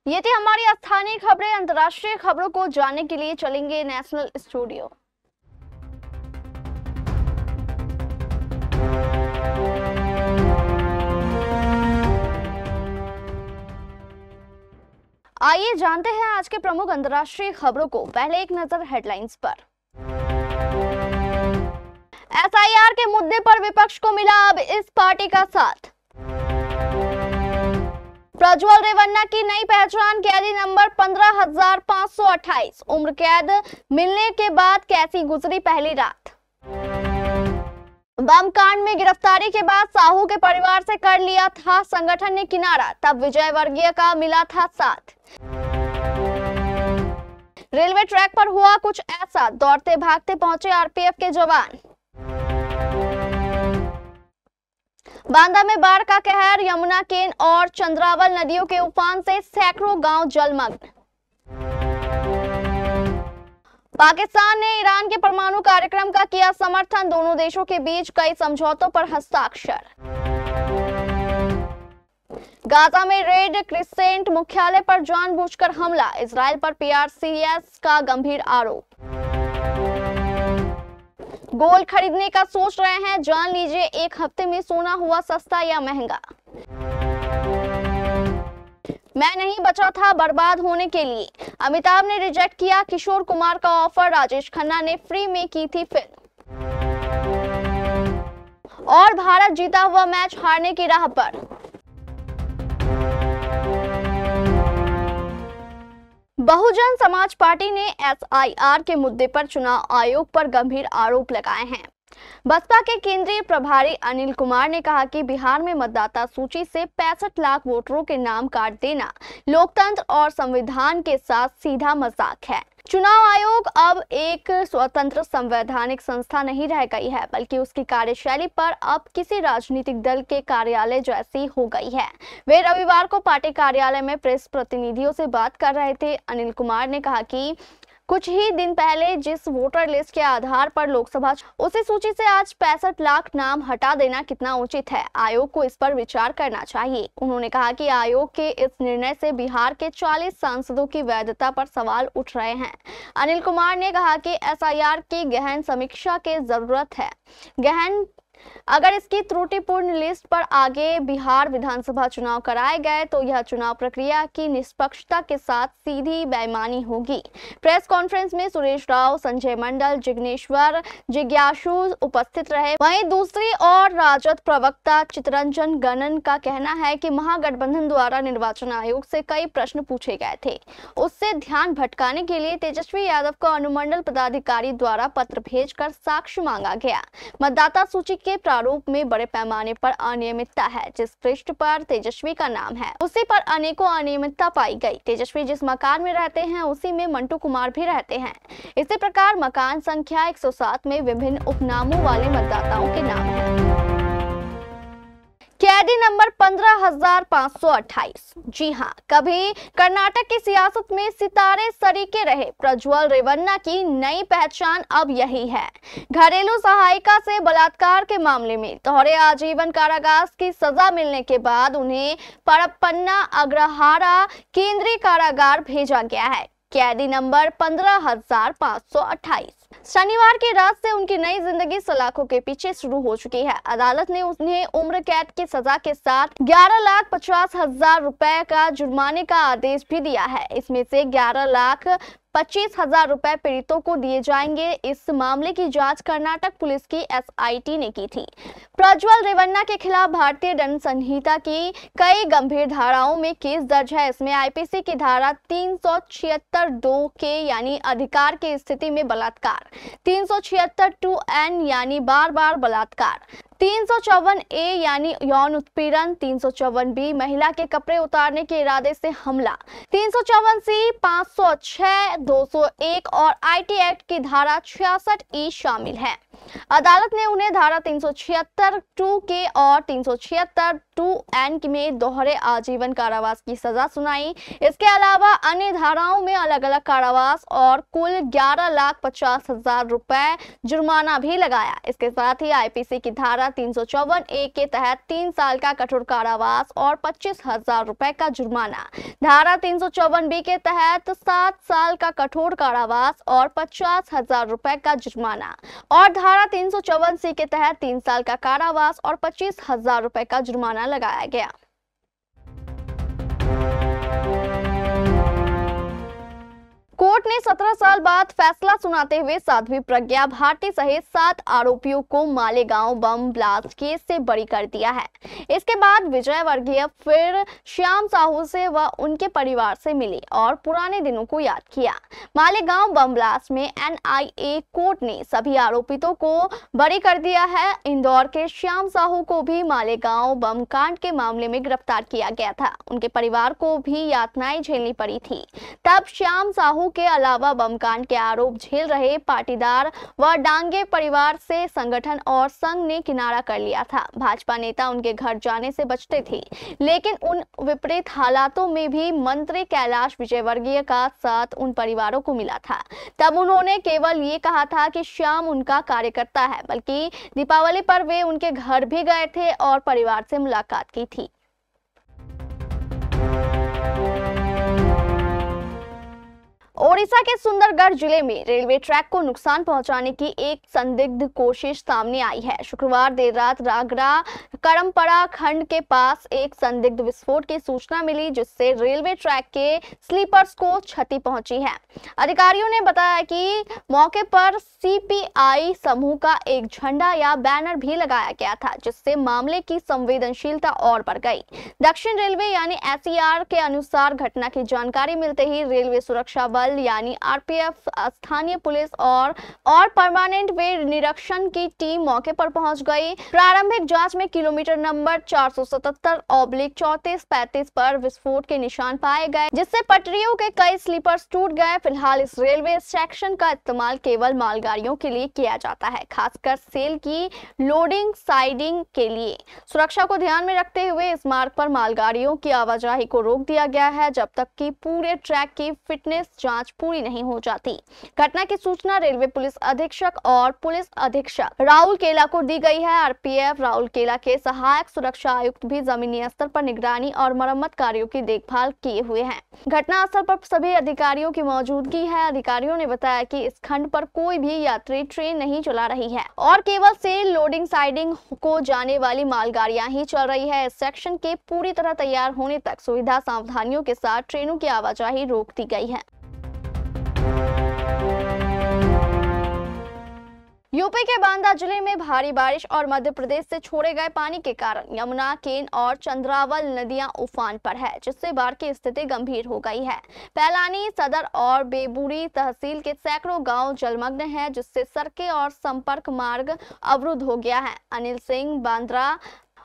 ये थी हमारी स्थानीय खबरें। अंतर्राष्ट्रीय खबरों को जानने के लिए चलेंगे नेशनल स्टूडियो। आइए जानते हैं आज के प्रमुख अंतर्राष्ट्रीय खबरों को। पहले एक नजर हेडलाइंस पर। एसआईआर के मुद्दे पर विपक्ष को मिला अब इस पार्टी का साथ। प्रज्वल रेवन्ना की नई पहचान, कैदी नंबर 15,528। उम्र कैद मिलने के बाद कैसी गुजरी पहली रात। बम कांड में गिरफ्तारी के बाद साहू के परिवार से कर लिया था संगठन ने किनारा, तब विजय वर्गीय का मिला था साथ। रेलवे ट्रैक पर हुआ कुछ ऐसा, दौड़ते भागते पहुंचे आरपीएफ के जवान। बांदा में बाढ़ का कहर, यमुना, केन और चंद्रावल नदियों के उफान से सैकड़ों गांव जलमग्न। पाकिस्तान ने ईरान के परमाणु कार्यक्रम का किया समर्थन, दोनों देशों के बीच कई समझौतों पर हस्ताक्षर। गाजा में रेड क्रिसेंट मुख्यालय पर जानबूझकर हमला, इजराइल पर पीआरसीएस का गंभीर आरोप। गोल्ड खरीदने का सोच रहे हैं, जान लीजिए एक हफ्ते में सोना हुआ सस्ता या महंगा। मैं नहीं बचा था बर्बाद होने के लिए, अमिताभ ने रिजेक्ट किया किशोर कुमार का ऑफर, राजेश खन्ना ने फ्री में की थी फिल्म। और भारत जीता हुआ मैच हारने की राह पर। बहुजन समाज पार्टी ने एसआईआर के मुद्दे पर चुनाव आयोग पर गंभीर आरोप लगाए हैं। बसपा के केंद्रीय प्रभारी अनिल कुमार ने कहा कि बिहार में मतदाता सूची से 65 लाख वोटरों के नाम काट देना लोकतंत्र और संविधान के साथ सीधा मजाक है। चुनाव आयोग अब एक स्वतंत्र संवैधानिक संस्था नहीं रह गई है, बल्कि उसकी कार्यशैली पर अब किसी राजनीतिक दल के कार्यालय जैसी हो गई है। वे रविवार को पार्टी कार्यालय में प्रेस प्रतिनिधियों से बात कर रहे थे। अनिल कुमार ने कहा कि कुछ ही दिन पहले जिस वोटर लिस्ट के आधार पर लोकसभा उसी सूची से आज 65 लाख नाम हटा देना कितना उचित है। आयोग को इस पर विचार करना चाहिए। उन्होंने कहा कि आयोग के इस निर्णय से बिहार के 40 सांसदों की वैधता पर सवाल उठ रहे हैं। अनिल कुमार ने कहा कि एसआईआर की गहन समीक्षा की जरूरत है। अगर इसकी त्रुटिपूर्ण लिस्ट पर आगे बिहार विधानसभा चुनाव कराए गए तो यह चुनाव प्रक्रिया की निष्पक्षता के साथ सीधी बेईमानी होगी। प्रेस कॉन्फ्रेंस में सुरेश राव, संजय मंडल, जिग्नेश्वर जिज्ञासु उपस्थित रहे। वहीं दूसरी ओर राजद प्रवक्ता चितरंजन गणन का कहना है कि महागठबंधन द्वारा निर्वाचन आयोग से कई प्रश्न पूछे गए थे, उससे ध्यान भटकाने के लिए तेजस्वी यादव को अनुमंडल पदाधिकारी द्वारा पत्र भेजकर साक्ष्य मांगा गया। मतदाता सूची के प्रारूप में बड़े पैमाने पर अनियमितता है। जिस पृष्ठ पर तेजस्वी का नाम है उसी पर अनेकों अनियमितता पाई गई। तेजस्वी जिस मकान में रहते हैं उसी में मंटू कुमार भी रहते हैं। इसी प्रकार मकान संख्या 107 में विभिन्न उपनामों वाले मतदाताओं के नाम हैं। कैदी नंबर 15,528। जी हां, कभी कर्नाटक की सियासत में सितारे सरीके रहे प्रज्वल रेवन्ना की नई पहचान अब यही है। घरेलू सहायिका से बलात्कार के मामले में दोहरे आजीवन कारावास की सजा मिलने के बाद उन्हें परप्पन्ना अग्रहारा केंद्रीय कारागार भेजा गया है। कैदी नंबर 15,528। शनिवार की रात से उनकी नई जिंदगी सलाखों के पीछे शुरू हो चुकी है। अदालत ने उन्हें उम्र कैद की सजा के साथ 11,50,000 रुपए का जुर्माने का आदेश भी दिया है। इसमें से 11,25,000 रुपए पीड़ितों को दिए जाएंगे। इस मामले की जांच कर्नाटक पुलिस की एसआईटी ने की थी। प्रज्वल रेवन्ना के खिलाफ भारतीय दंड संहिता की कई गंभीर धाराओं में केस दर्ज है। इसमें आईपीसी की धारा 376(2) के यानी अधिकार की स्थिति में बलात्कार, 376(2)N यानी बार बार बलात्कार, 354(A) यानी यौन उत्पीड़न, 354(B) महिला के कपड़े उतारने के इरादे से हमला, 354(C), 506, 201 और आईटी एक्ट की धारा 66(E) शामिल है। अदालत ने उन्हें धारा 376(2) और 376(2)(n) में दोहरे आजीवन कारावास की सजा सुनाई। इसके अलावा अन्य धाराओं में अलग अलग कारावास और कुल 11,50,000 रुपए जुर्माना भी लगाया। इसके साथ ही आईपीसी की धारा 354(a) के तहत 3 साल का कठोर कारावास और 25,000 रुपए का जुर्माना, धारा 354(b) के तहत 7 साल का कठोर कारावास और 50,000 रुपए का जुर्माना और धारा 354(c) के तहत 3 साल का कारावास और 25,000 रुपए का जुर्माना लगाया गया। कोर्ट ने 17 साल बाद फैसला सुनाते हुए साध्वी प्रज्ञा भारती सहित 7 आरोपियों को मालेगांव बम ब्लास्ट केस से बरी कर दिया है। इसके बाद विजय वर्गीय फिर श्याम साहू से व उनके परिवार से मिली और पुराने दिनों को याद किया। मालेगांव बम ब्लास्ट में एनआईए कोर्ट ने सभी आरोपितों को बरी कर दिया है। इंदौर के श्याम साहू को भी मालेगांव बम कांड के मामले में गिरफ्तार किया गया था। उनके परिवार को भी यातनाएं झेलनी पड़ी थी। तब श्याम साहू के अलावा बमकांड के आरोप झेल रहे पाटीदार व डांगे परिवार से संगठन और संघ ने किनारा कर लिया था। भाजपा नेता उनके घर जाने से बचते थे, लेकिन उन विपरीत हालातों में भी मंत्री कैलाश विजयवर्गीय का साथ उन परिवारों को मिला था। तब उन्होंने केवल ये कहा था कि श्याम उनका कार्यकर्ता है, बल्कि दीपावली पर वे उनके घर भी गए थे और परिवार से मुलाकात की थी। ओडिशा के सुंदरगढ़ जिले में रेलवे ट्रैक को नुकसान पहुंचाने की एक संदिग्ध कोशिश सामने आई है। शुक्रवार देर रात रागड़ा करमपड़ा खंड के पास एक संदिग्ध विस्फोट की सूचना मिली, जिससे रेलवे ट्रैक के स्लीपर्स को क्षति पहुंची है। अधिकारियों ने बताया कि मौके पर सीपीआई समूह का एक झंडा या बैनर भी लगाया गया था, जिससे मामले की संवेदनशीलता और बढ़ गई। दक्षिण रेलवे यानी एसईआर के अनुसार घटना की जानकारी मिलते ही रेलवे सुरक्षा बल यानी आरपीएफ, स्थानीय पुलिस और परमानेंट वे निरीक्षण की टीम मौके पर पहुंच गई। प्रारंभिक जांच में किलोमीटर नंबर 477/34-35 पर विस्फोट के निशान पाए गए, जिससे पटरियों के कई स्लीपर्स टूट गए। फिलहाल इस रेलवे सेक्शन का इस्तेमाल केवल मालगाड़ियों के लिए किया जाता है, खासकर सेल की लोडिंग साइडिंग के लिए। सुरक्षा को ध्यान में रखते हुए इस मार्ग पर मालगाड़ियों की आवाजाही को रोक दिया गया है, जब तक कि पूरे ट्रैक की फिटनेस जांच पूरी नहीं हो जाती। घटना की सूचना रेलवे पुलिस अधीक्षक और पुलिस अधीक्षक राहुल केला को दी गई है। आरपीएफ राहुल केला के सहायक सुरक्षा आयुक्त भी जमीनी स्तर पर निगरानी और मरम्मत कार्यों की देखभाल किए हुए हैं। घटना स्थल पर सभी अधिकारियों की मौजूदगी है। अधिकारियों ने बताया कि इस खंड पर कोई भी यात्री ट्रेन नहीं चला रही है और केवल सेल लोडिंग साइडिंग को जाने वाली मालगाड़ियां ही चल रही है। इस सेक्शन के पूरी तरह तैयार होने तक सुविधा सावधानियों के साथ ट्रेनों की आवाजाही रोक दी गई है। यूपी के बांदा जिले में भारी बारिश और मध्य प्रदेश से छोड़े गए पानी के कारण यमुना, केन और चंद्रावल नदियां उफान पर है, जिससे बाढ़ की स्थिति गंभीर हो गई है। पैलानी, सदर और बेबुरी तहसील के सैकड़ों गांव जलमग्न हैं, जिससे सड़कें और संपर्क मार्ग अवरुद्ध हो गया है। अनिल सिंह बांद्रा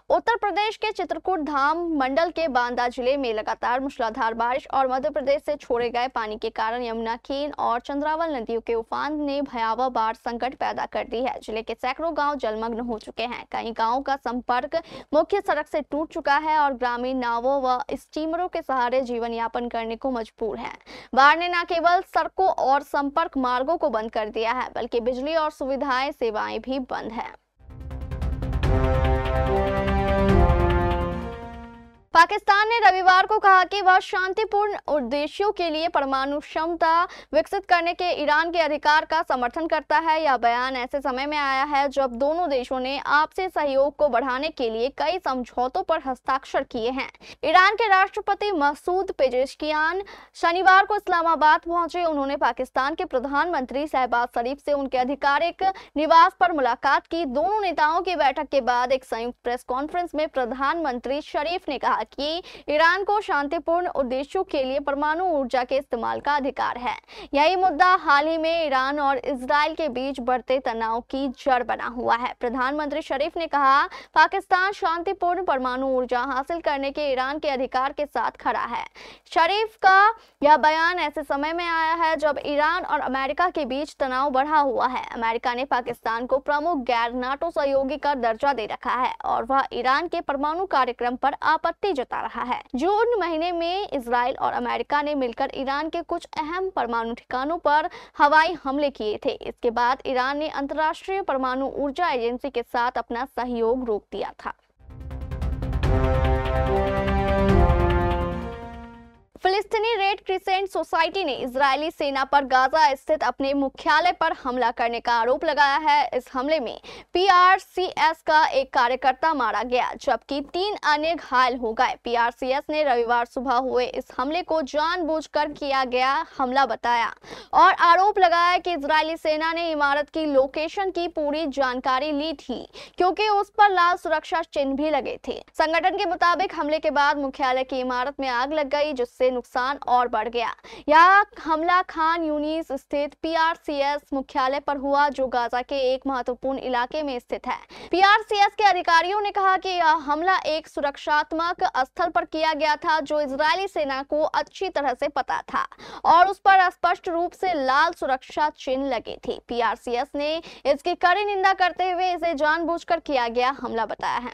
उत्तर प्रदेश के चित्रकूट धाम मंडल के बांदा जिले में लगातार मूसलाधार बारिश और मध्य प्रदेश से छोड़े गए पानी के कारण यमुना, केन और चंद्रावल नदियों के उफान ने भयावह बाढ़ संकट पैदा कर दी है। जिले के सैकड़ों गांव जलमग्न हो चुके हैं। कई गांवों का संपर्क मुख्य सड़क से टूट चुका है और ग्रामीण नावों व स्टीमरों के सहारे जीवन यापन करने को मजबूर है। बाढ़ ने न केवल सड़कों और संपर्क मार्गों को बंद कर दिया है, बल्कि बिजली और सेवाएं भी बंद है। पाकिस्तान ने रविवार को कहा कि वह शांतिपूर्ण उद्देश्यों के लिए परमाणु क्षमता विकसित करने के ईरान के अधिकार का समर्थन करता है। यह बयान ऐसे समय में आया है जब दोनों देशों ने आपसी सहयोग को बढ़ाने के लिए कई समझौतों पर हस्ताक्षर किए हैं। ईरान के राष्ट्रपति मसूद पेजेश्कियान शनिवार को इस्लामाबाद पहुंचे। उन्होंने पाकिस्तान के प्रधानमंत्री शहबाज शरीफ से उनके आधिकारिक निवास पर मुलाकात की। दोनों नेताओं की बैठक के बाद एक संयुक्त प्रेस कॉन्फ्रेंस में प्रधानमंत्री शरीफ ने कहा कि ईरान को शांतिपूर्ण उद्देश्यों के लिए परमाणु ऊर्जा के इस्तेमाल का अधिकार है। यही मुद्दा हाल ही में ईरान और इजराइल के बीच बढ़ते तनाव की जड़ बना हुआ है। प्रधानमंत्री शरीफ ने कहा, पाकिस्तान शांतिपूर्ण परमाणु ऊर्जा हासिल करने के ईरान के अधिकार के साथ खड़ा है। शरीफ का यह बयान ऐसे समय में आया है जब ईरान और अमेरिका के बीच तनाव बढ़ा हुआ है। अमेरिका ने पाकिस्तान को प्रमुख गैर नाटो सहयोगी का दर्जा दे रखा है और वह ईरान के परमाणु कार्यक्रम पर आपत्ति जता रहा है। जून महीने में इजराइल और अमेरिका ने मिलकर ईरान के कुछ अहम परमाणु ठिकानों पर हवाई हमले किए थे। इसके बाद ईरान ने अंतर्राष्ट्रीय परमाणु ऊर्जा एजेंसी के साथ अपना सहयोग रोक दिया था। फिलिस्तीनी रेड क्रिसेंट सोसाइटी ने इजरायली सेना पर गाजा स्थित अपने मुख्यालय पर हमला करने का आरोप लगाया है। इस हमले में पीआरसीएस का एक कार्यकर्ता मारा गया जबकि 3 अन्य घायल हो गए। पीआरसीएस ने रविवार सुबह हुए इस हमले को जानबूझकर किया गया हमला बताया और आरोप लगाया कि इजरायली सेना ने इमारत की लोकेशन की पूरी जानकारी ली थी क्योंकि उस पर लाल सुरक्षा चिन्ह भी लगे थे। संगठन के मुताबिक हमले के बाद मुख्यालय की इमारत में आग लग गई जिससे नुकसान और बढ़ गया। यह हमला खान यूनिस स्थित पीआरसीएस मुख्यालय पर हुआ जो गाजा के एक महत्वपूर्ण इलाके में स्थित है। पीआरसीएस के अधिकारियों ने कहा कि यह हमला एक सुरक्षात्मक स्थल पर किया गया था जो इजरायली सेना को अच्छी तरह से पता था और उस पर स्पष्ट रूप से लाल सुरक्षा चिन्ह लगे थे। पीआरसीएस ने इसकी कड़ी निंदा करते हुए इसे जानबूझकर किया गया हमला बताया है।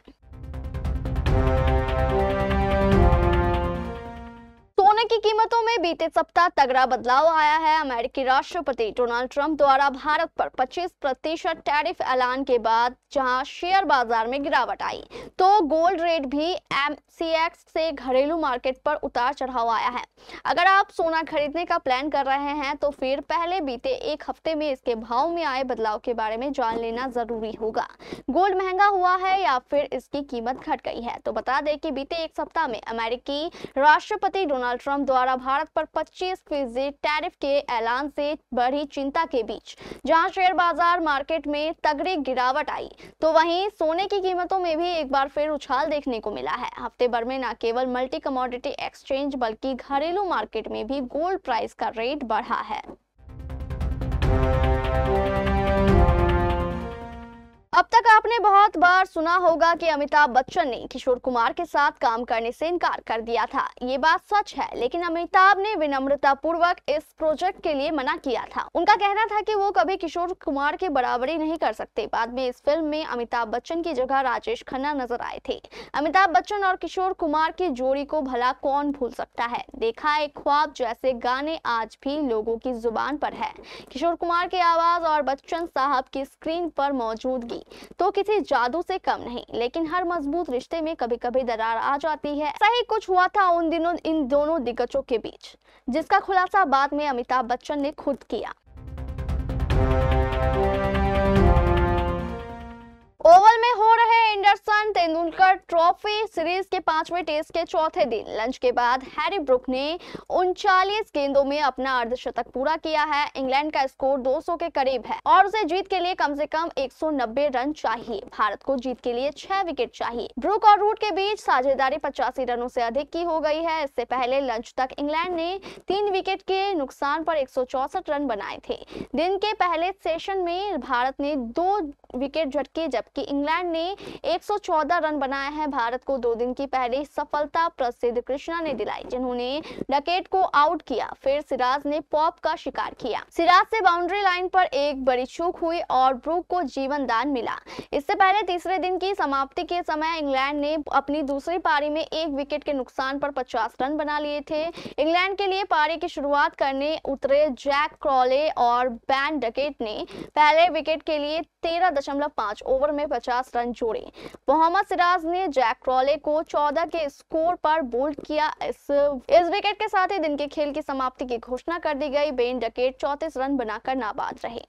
सोने की कीमतों में बीते सप्ताह तगड़ा बदलाव आया है। अमेरिकी राष्ट्रपति डोनाल्ड ट्रंप द्वारा भारत पर 25% टैरिफ ऐलान के बाद जहां शेयर बाजार में गिरावट आई तो गोल्ड रेट भी एमसीएक्स से घरेलू मार्केट पर उतार चढ़ाव आया है। अगर आप सोना खरीदने का प्लान कर रहे हैं तो फिर पहले बीते एक हफ्ते में इसके भाव में आए बदलाव के बारे में जान लेना जरूरी होगा। गोल्ड महंगा हुआ है या फिर इसकी कीमत घट गई है? तो बता दें कि बीते एक सप्ताह में अमेरिकी राष्ट्रपति डोनाल्ड ट्रंप द्वारा भारत पर 25% टैरिफ के ऐलान से बढ़ी चिंता के बीच जहां शेयर बाजार मार्केट में तगड़ी गिरावट आई तो वहीं सोने की कीमतों में भी एक बार फिर उछाल देखने को मिला है। हफ्ते भर में न केवल मल्टी कमोडिटी एक्सचेंज बल्कि घरेलू मार्केट में भी गोल्ड प्राइस का रेट बढ़ा है। अब तक आपने बहुत बार सुना होगा कि अमिताभ बच्चन ने किशोर कुमार के साथ काम करने से इनकार कर दिया था। ये बात सच है, लेकिन अमिताभ ने विनम्रता पूर्वक इस प्रोजेक्ट के लिए मना किया था। उनका कहना था कि वो कभी किशोर कुमार की बराबरी नहीं कर सकते। बाद में इस फिल्म में अमिताभ बच्चन की जगह राजेश खन्ना नजर आए थे। अमिताभ बच्चन और किशोर कुमार की जोड़ी को भला कौन भूल सकता है। देखा एक ख्वाब जैसे गाने आज भी लोगों की जुबान पर है। किशोर कुमार की आवाज और बच्चन साहब की स्क्रीन पर मौजूदगी तो किसी जादू से कम नहीं, लेकिन हर मजबूत रिश्ते में कभी कभी दरार आ जाती है। सही कुछ हुआ था उन दिनों इन दोनों दिग्गजों के बीच, जिसका खुलासा बाद में अमिताभ बच्चन ने खुद किया। ओवल में हो रहे एंडरसन तेंदुलकर ट्रॉफी सीरीज के 5वें टेस्ट के चौथे दिन लंच के बाद हैरी ब्रूक ने 39 गेंदों में अपना अर्धशतक पूरा किया है। इंग्लैंड का स्कोर 200 के करीब है और उसे जीत के लिए कम से कम 190 रन चाहिए। भारत को जीत के लिए 6 विकेट चाहिए। ब्रूक और रूट के बीच साझेदारी 85 रनों से अधिक की हो गई है। इससे पहले लंच तक इंग्लैंड ने 3 विकेट के नुकसान पर 164 रन बनाए थे। दिन के पहले सेशन में भारत ने 2 विकेट झटके जबकि इंग्लैंड ने 114 रन बनाए हैं। भारत को 2 दिन की पहली सफलता प्रसिद्ध कृष्णा ने दिलाई जिन्होंने डकेट को आउट किया। फिर सिराज ने पॉप का शिकार किया। सिराज से बाउंड्री लाइन पर एक बड़ी चूक हुई और ब्रूक को जीवन दान मिला। इससे पहले तीसरे दिन की समाप्ति के समय इंग्लैंड ने अपनी दूसरी पारी में 1 विकेट के नुकसान पर 50 रन बना लिए थे। इंग्लैंड के लिए पारी की शुरुआत करने उतरे जैक क्रॉले और बैन डकेट ने पहले विकेट के लिए 13.5 ओवर में 50 रन जोड़े। मोहम्मद सिराज ने जैक क्रॉले को 14 के स्कोर पर बोल्ड किया। इस विकेट के साथ ही दिन के खेल की समाप्ति की घोषणा कर दी गई। बेन डकेट 34 रन बनाकर नाबाद रहे।